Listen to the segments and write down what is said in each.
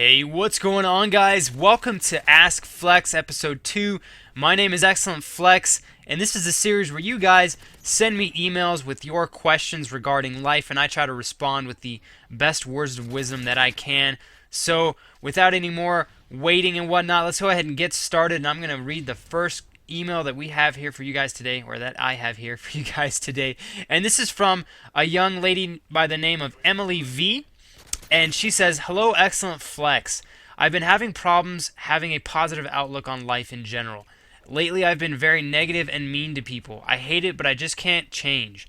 Hey, what's going on, guys? Welcome to Ask Flex episode 2. My name is Excellent Flex, and this is a series where you guys send me emails with your questions regarding life, and I try to respond with the best words of wisdom that I can. So, without any more waiting and whatnot, let's go ahead and get started. And I'm going to read the first email that we have here for you guys today, or that I have here for you guys today. And this is from a young lady by the name of Emily V. And she says, "Hello, Excellent Flex. I've been having problems having a positive outlook on life in general. Lately, I've been very negative and mean to people. I hate it, but I just can't change.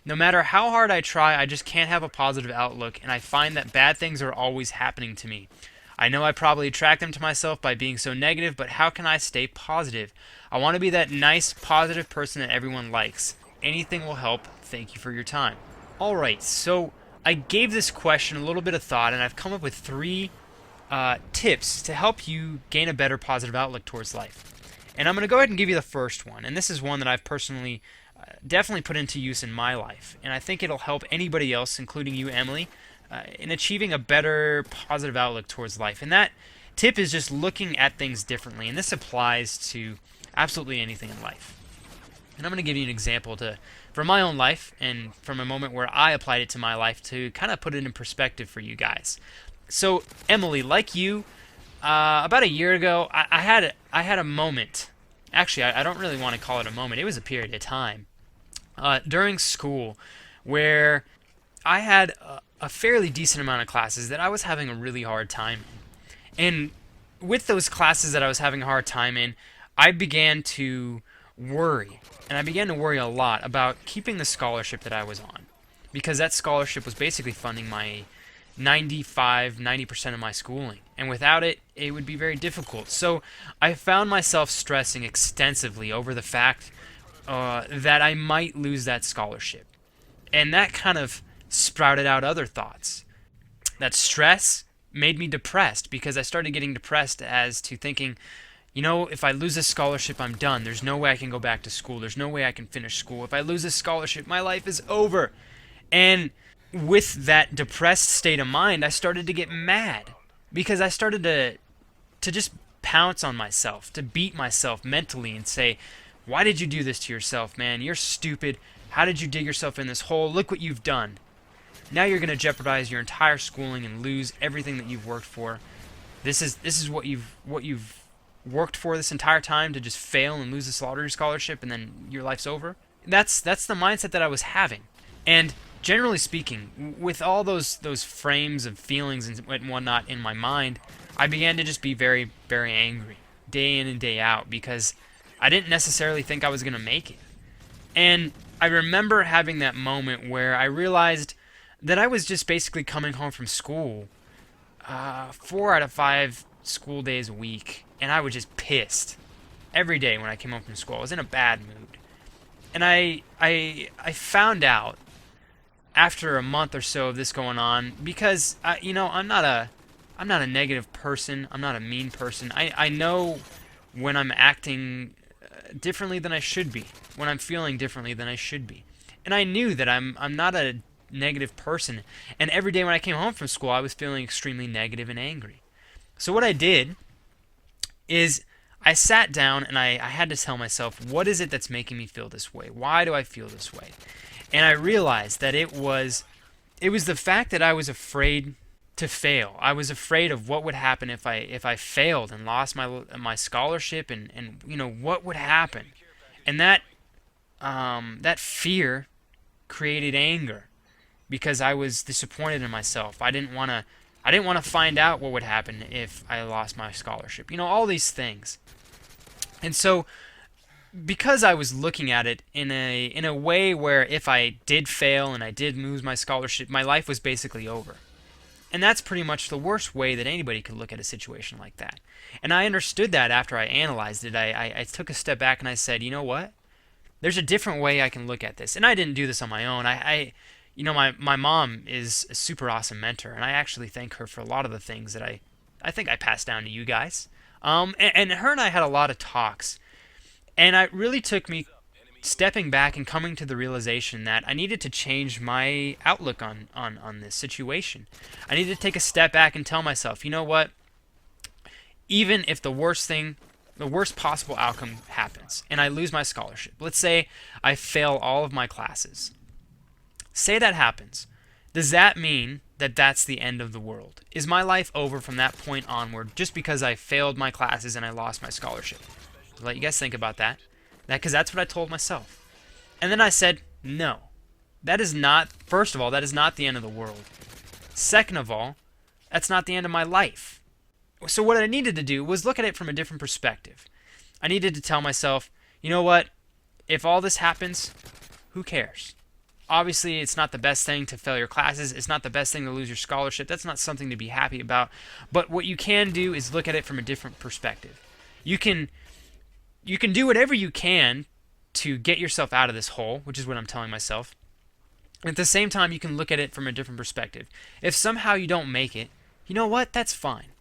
No matter how hard I try, I just can't have a positive outlook, and I find that bad things are always happening to me. I know I probably attract them to myself by being so negative, but how can I stay positive? I want to be that nice, positive person that everyone likes. Anything will help. Thank you for your time." Alright, so I gave this question a little bit of thought, and I've come up with three tips to help you gain a better positive outlook towards life. And I'm going to go ahead and give you the first one, and this is one that I've personally definitely put into use in my life, and I think it'll help anybody else, including you, Emily, in achieving a better positive outlook towards life. And that tip is just looking at things differently, and this applies to absolutely anything in life. And I'm going to give you an example from my own life and from a moment where I applied it to my life to kind of put it in perspective for you guys. So, Emily, like you, about a year ago, I had a moment. Actually, I don't really want to call it a moment. It was a period of time during school where I had a fairly decent amount of classes that I was having a really hard time in. And with those classes that I was having a hard time in, I began to worry. And I began to worry a lot about keeping the scholarship that I was on, because that scholarship was basically funding my 90% of my schooling. And without it, it would be very difficult. So I found myself stressing extensively over the fact that I might lose that scholarship. And that kind of sprouted out other thoughts. That stress made me depressed, because I started getting depressed as to thinking, if I lose this scholarship, I'm done. There's no way I can go back to school. There's no way I can finish school. If I lose this scholarship, my life is over. And with that depressed state of mind, I started to get mad, because I started to just pounce on myself, to beat myself mentally and say, "Why did you do this to yourself, man? You're stupid. How did you dig yourself in this hole? Look what you've done. Now you're going to jeopardize your entire schooling and lose everything that you've worked for. This is what you've worked for this entire time, to just fail and lose this lottery scholarship, and then your life's over." That's the mindset that I was having. And generally speaking, with all those frames of feelings and whatnot in my mind, I began to just be very, very angry day in and day out, because I didn't necessarily think I was going to make it. And I remember having that moment where I realized that I was just basically coming home from school 4 out of 5 school days a week, and I was just pissed every day when I came home from school. I was in a bad mood. And I found out after a month or so of this going on, because I'm not a negative person. I'm not a mean person. I know when I'm acting differently than I should be, when I'm feeling differently than I should be. And I knew that I'm not a negative person. And every day when I came home from school, I was feeling extremely negative and angry. So what I did is I sat down and I had to tell myself, what is it that's making me feel this way? Why do I feel this way? And I realized that it was the fact that I was afraid to fail. I was afraid of what would happen if I failed and lost my scholarship, and what would happen. And that fear created anger, because I was disappointed in myself. I didn't want to find out what would happen if I lost my scholarship. All these things. And so, because I was looking at it in a way where if I did fail and I did lose my scholarship, my life was basically over. And that's pretty much the worst way that anybody could look at a situation like that. And I understood that after I analyzed it. I took a step back and I said, you know what? There's a different way I can look at this. And I didn't do this on my own. My mom is a super awesome mentor, and I actually thank her for a lot of the things that I think I passed down to you guys. And her and I had a lot of talks, and it really took me stepping back and coming to the realization that I needed to change my outlook on this situation. I needed to take a step back and tell myself, you know what? Even if the worst possible outcome happens, and I lose my scholarship, let's say I fail all of my classes. Say that happens. Does that mean that that's the end of the world? Is my life over from that point onward just because I failed my classes and I lost my scholarship? I'll let you guys think about that. Because that's what I told myself. And then I said, no. That is not, first of all, that is not the end of the world. Second of all, that's not the end of my life. So what I needed to do was look at it from a different perspective. I needed to tell myself, you know what? If all this happens, who cares? Obviously, it's not the best thing to fail your classes. It's not the best thing to lose your scholarship. That's not something to be happy about. But what you can do is look at it from a different perspective. You can do whatever you can to get yourself out of this hole, which is what I'm telling myself. At the same time, you can look at it from a different perspective. If somehow you don't make it, you know what? That's fine.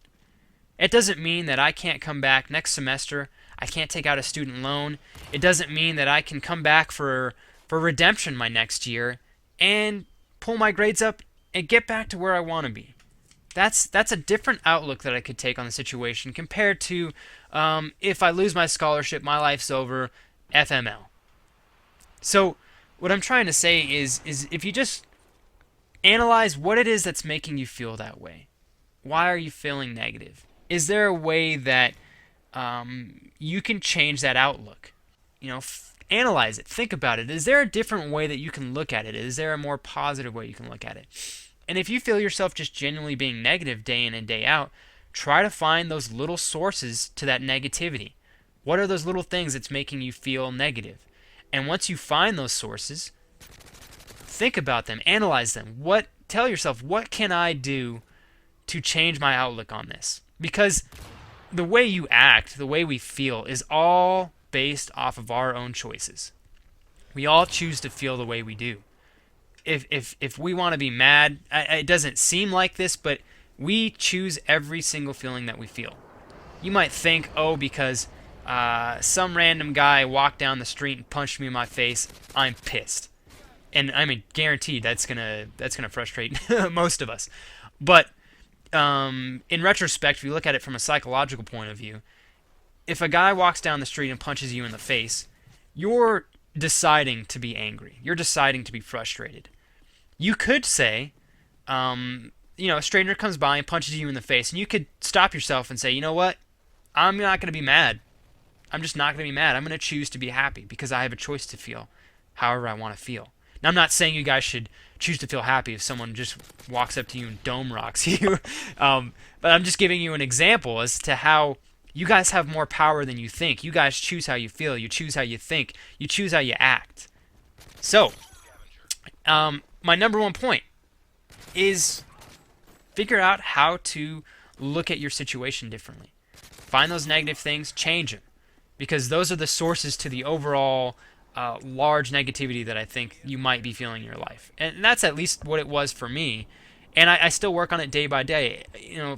It doesn't mean that I can't come back next semester. I can't take out a student loan. It doesn't mean that I can come back for redemption my next year and pull my grades up and get back to where I want to be. That's a different outlook that I could take on the situation compared to if I lose my scholarship, my life's over, FML. So what I'm trying to say is if you just analyze what it is that's making you feel that way. Why are you feeling negative? Is there a way that you can change that outlook? Analyze it. Think about it. Is there a different way that you can look at it? Is there a more positive way you can look at it? And if you feel yourself just genuinely being negative day in and day out, try to find those little sources to that negativity. What are those little things that's making you feel negative? And once you find those sources, think about them, analyze them. Tell yourself, what can I do to change my outlook on this? Because the way you act, the way we feel, is all based off of our own choices. We all choose to feel the way we do. If we want to be mad, it doesn't seem like this, but we choose every single feeling that we feel. You might think, because some random guy walked down the street and punched me in my face, I'm pissed. And I mean, guaranteed that's gonna frustrate most of us. But in retrospect, if you look at it from a psychological point of view, if a guy walks down the street and punches you in the face, you're deciding to be angry. You're deciding to be frustrated. You could say, a stranger comes by and punches you in the face, and you could stop yourself and say, you know what? I'm not going to be mad. I'm just not going to be mad. I'm going to choose to be happy because I have a choice to feel however I want to feel. Now, I'm not saying you guys should choose to feel happy if someone just walks up to you and dome rocks you, but I'm just giving you an example as to how you guys have more power than you think. You guys choose how you feel. You choose how you think. You choose how you act. So, my number one point is figure out how to look at your situation differently. Find those negative things, change them. Because those are the sources to the overall large negativity that I think you might be feeling in your life. And that's at least what it was for me. And I still work on it day by day.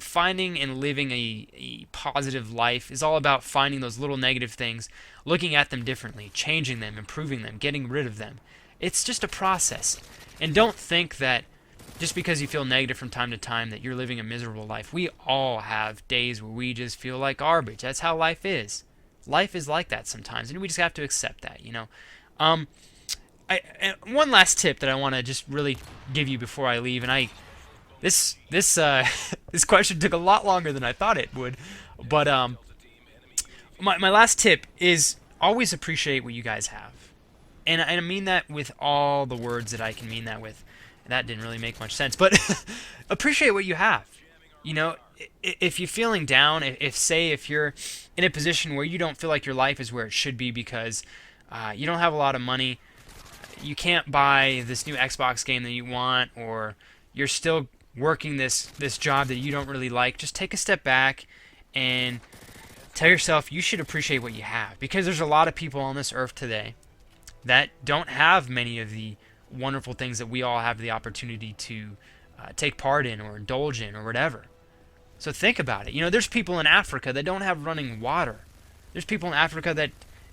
Finding and living a positive life is all about finding those little negative things, looking at them differently, changing them, improving them, getting rid of them. It's just a process. And don't think that just because you feel negative from time to time that you're living a miserable life. We all have days where we just feel like garbage. That's how life is. Life is like that sometimes, and we just have to accept that, one last tip that I want to just really give you before I leave, and this question took a lot longer than I thought it would, but my last tip is always appreciate what you guys have, and I mean that with all the words that I can mean that with. That didn't really make much sense, but appreciate what you have. If you're feeling down, if you're in a position where you don't feel like your life is where it should be because you don't have a lot of money, you can't buy this new Xbox game that you want, or you're still working this job that you don't really like, just take a step back and tell yourself you should appreciate what you have. Because there's a lot of people on this earth today that don't have many of the wonderful things that we all have the opportunity to take part in or indulge in or whatever. So think about it. There's people in Africa that don't have running water. There's people in Africa that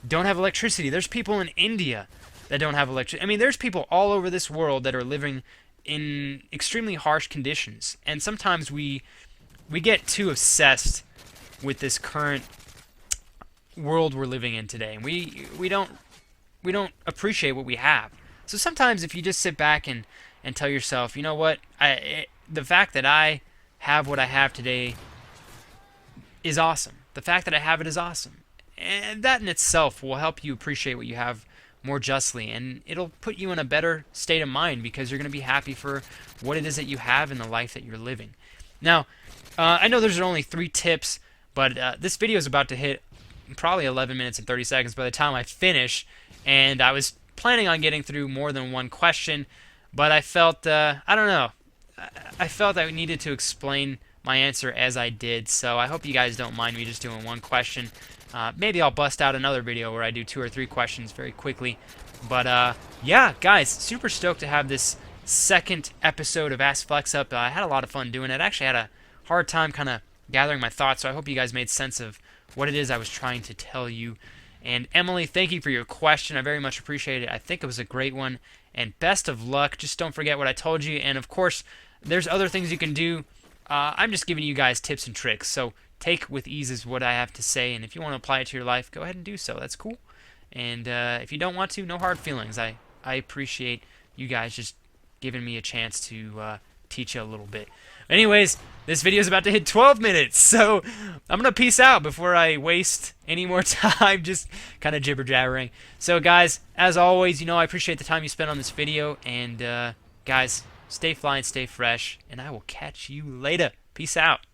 don't have electricity. There's people in India that don't have electricity. I mean, there's people all over this world that are living in extremely harsh conditions. And sometimes we get too obsessed with this current world we're living in today. And we don't appreciate what we have. So sometimes if you just sit back and tell yourself, you know what, the fact that I have what I have today is awesome. The fact that I have it is awesome. And that in itself will help you appreciate what you have more justly, and it'll put you in a better state of mind because you're going to be happy for what it is that you have in the life that you're living. Now, I know there's only 3 tips, but this video is about to hit probably 11 minutes and 30 seconds by the time I finish, and I was planning on getting through more than one question, but I felt, I don't know, I felt I needed to explain my answer as I did, so I hope you guys don't mind me just doing one question. Maybe I'll bust out another video where I do 2 or 3 questions very quickly. But yeah, guys, super stoked to have this second episode of Ask Flex Up. I had a lot of fun doing it. I actually had a hard time kind of gathering my thoughts, so I hope you guys made sense of what it is I was trying to tell you. And Emily, thank you for your question. I very much appreciate it. I think it was a great one. And best of luck. Just don't forget what I told you. And of course, there's other things you can do. I'm just giving you guys tips and tricks. So take with ease is what I have to say. And if you want to apply it to your life, go ahead and do so. That's cool. And if you don't want to, no hard feelings. I appreciate you guys just giving me a chance to teach you a little bit. Anyways, this video is about to hit 12 minutes, so I'm going to peace out before I waste any more time just kind of jibber-jabbering. So guys, as always, I appreciate the time you spent on this video, and guys, stay fly and stay fresh, and I will catch you later. Peace out.